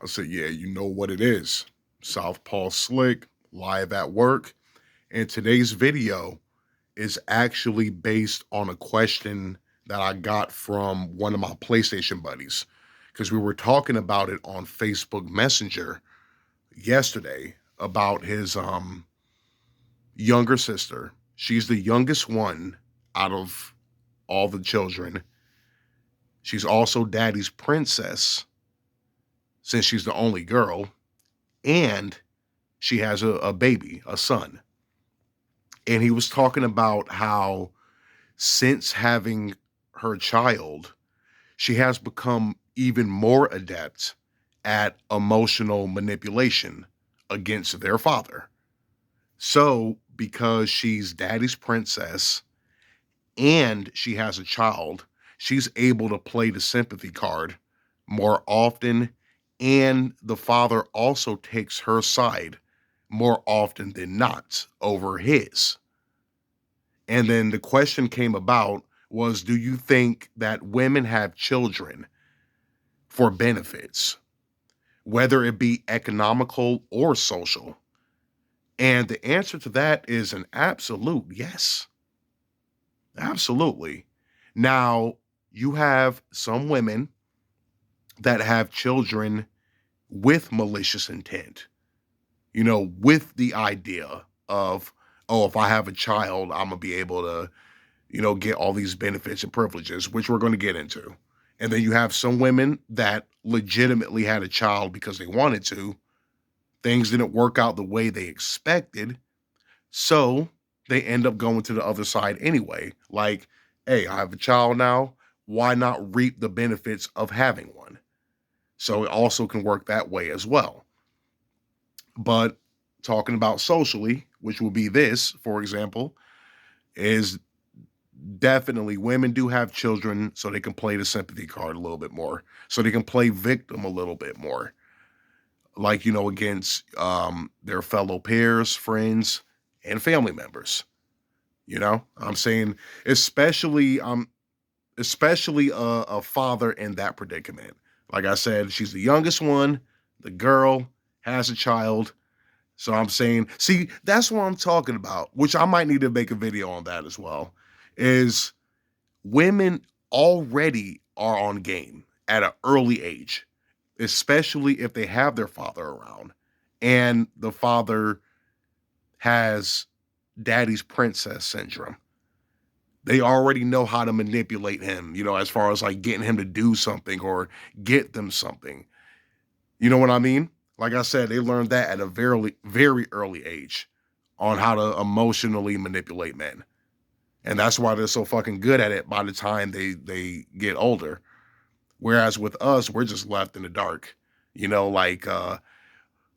I said, yeah, you know what it is. Southpaw Slick, live at work. And today's video is actually based on a question that I got from one of my PlayStation buddies because we were talking about it on Facebook Messenger yesterday about his younger sister. She's the youngest one out of all the children. She's also daddy's princess since she's the only girl, and she has a baby, a son. And he was talking about how since having her child, she has become even more adept at emotional manipulation against their father. So, because she's daddy's princess and she has a child, she's able to play the sympathy card more often. And the father also takes her side more often than not over his. And then the question came about was, do you think that women have children for benefits, whether it be economical or social? And the answer to that is an absolute yes. Absolutely. Now, you have some women that have children with malicious intent, with the idea of, oh, if I have a child, I'm going to be able to, get all these benefits and privileges, which we're going to get into. And then you have some women that legitimately had a child because they wanted to. Things didn't work out the way they expected. So they end up going to the other side anyway. Like, hey, I have a child now. Why not reap the benefits of having one? So it also can work that way as well. But talking about socially, which will be this, for example, is definitely women do have children so they can play the sympathy card a little bit more, so they can play victim a little bit more, like, against their fellow peers, friends, and family members. I'm saying, especially especially a father in that predicament. Like I said, she's the youngest one, the girl has a child. So I'm saying, see, that's what I'm talking about, which I might need to make a video on that as well, is women already are on game at an early age, especially if they have their father around and the father has daddy's princess syndrome. They already know how to manipulate him, as far as like getting him to do something or get them something. You know what I mean? Like I said, they learned that at a very, very early age on how to emotionally manipulate men. And that's why they're so fucking good at it by the time they get older. Whereas with us, we're just left in the dark. Like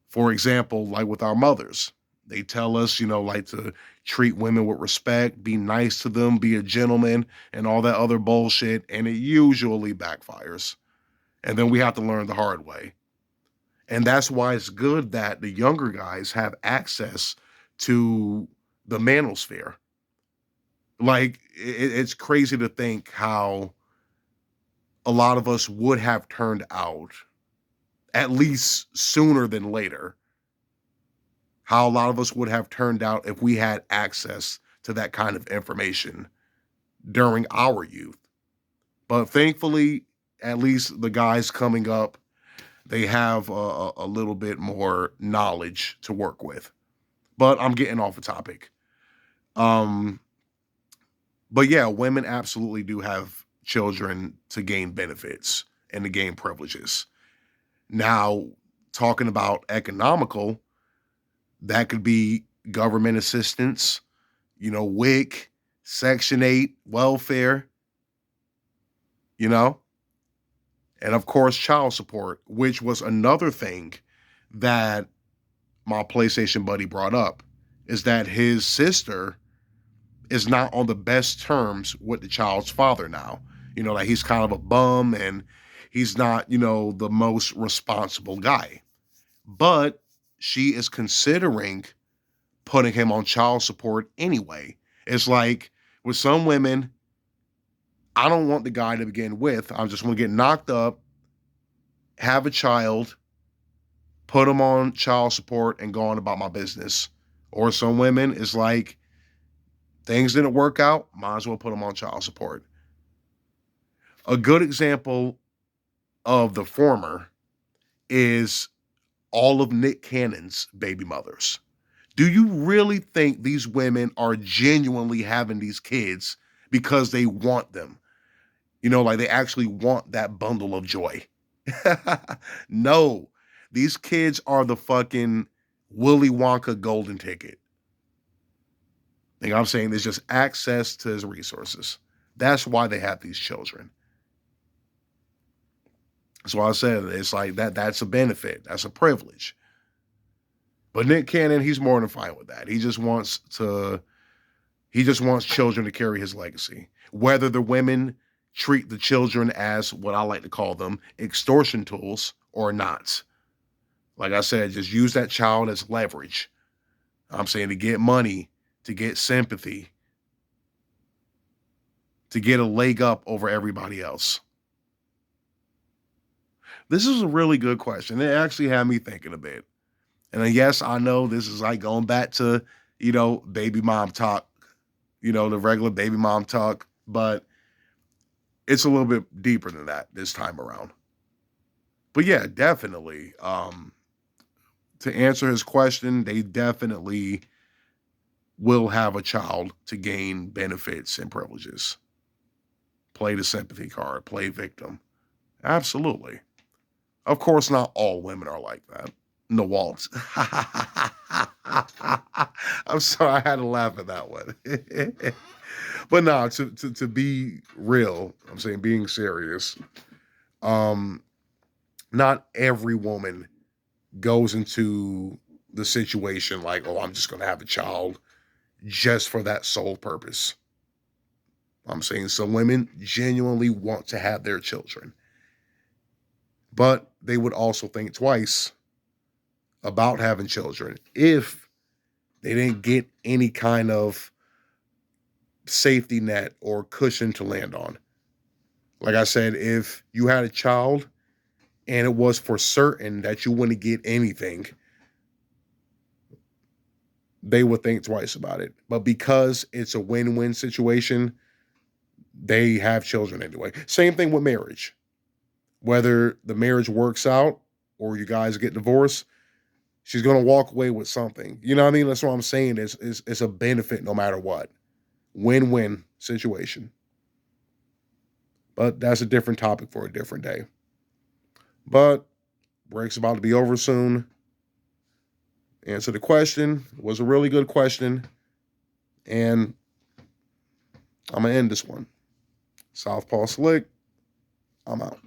for example, like with our mothers, they tell us, like to treat women with respect, be nice to them, be a gentleman, and all that other bullshit. And it usually backfires. And then we have to learn the hard way. And that's why it's good that the younger guys have access to the manosphere. Like, it's crazy to think how a lot of us would have turned out, at least sooner than later, how a lot of us would have turned out if we had access to that kind of information during our youth. But thankfully, at least the guys coming up, they have a little bit more knowledge to work with. But I'm getting off the topic. Um, but yeah, women absolutely do have children to gain benefits and to gain privileges. Now, talking about economical, that could be government assistance, WIC, Section 8, welfare, you know, and of course, child support, which was another thing that my PlayStation buddy brought up, is that his sister is not on the best terms with the child's father now. Like he's kind of a bum and he's not, the most responsible guy. But she is considering putting him on child support anyway. It's like with some women, I don't want the guy to begin with. I just want to get knocked up, have a child, put them on child support and go on about my business. Or some women, it's like things didn't work out, might as well put them on child support. A good example of the former is all of Nick Cannon's baby mothers. Do you really think these women are genuinely having these kids because they want them? Like they actually want that bundle of joy. No, these kids are the fucking Willy Wonka golden ticket. I'm saying there's just access to his resources. That's why they have these children. That's why I said it's like that's a benefit. That's a privilege. But Nick Cannon, he's more than fine with that. He just wants children to carry his legacy. Whether the women treat the children as what I like to call them, extortion tools or not. Like I said, just use that child as leverage. I'm saying to get money, to get sympathy, to get a leg up over everybody else. This is a really good question. It actually had me thinking a bit. And then, yes, I know this is like going back to, baby mom talk, the regular baby mom talk, but it's a little bit deeper than that this time around. But yeah, definitely. To answer his question, they definitely will have a child to gain benefits and privileges. Play the sympathy card, play victim. Absolutely. Of course, not all women are like that. Nawalt. I'm sorry, I had to laugh at that one. But no, to be real, I'm saying being serious, not every woman goes into the situation like, oh, I'm just going to have a child just for that sole purpose. I'm saying some women genuinely want to have their children, but they would also think twice about having children if they didn't get any kind of safety net or cushion to land on. Like I said, if you had a child and it was for certain that you wouldn't get anything, they would think twice about it. But because it's a win-win situation, they have children anyway. Same thing with marriage. Whether the marriage works out or you guys get divorced, she's going to walk away with something. You know what I mean? That's what I'm saying. It's a benefit no matter what. Win-win situation. But that's a different topic for a different day. But break's about to be over soon. Answer the question. It was a really good question. And I'm going to end this one. Southpaw Slick. I'm out.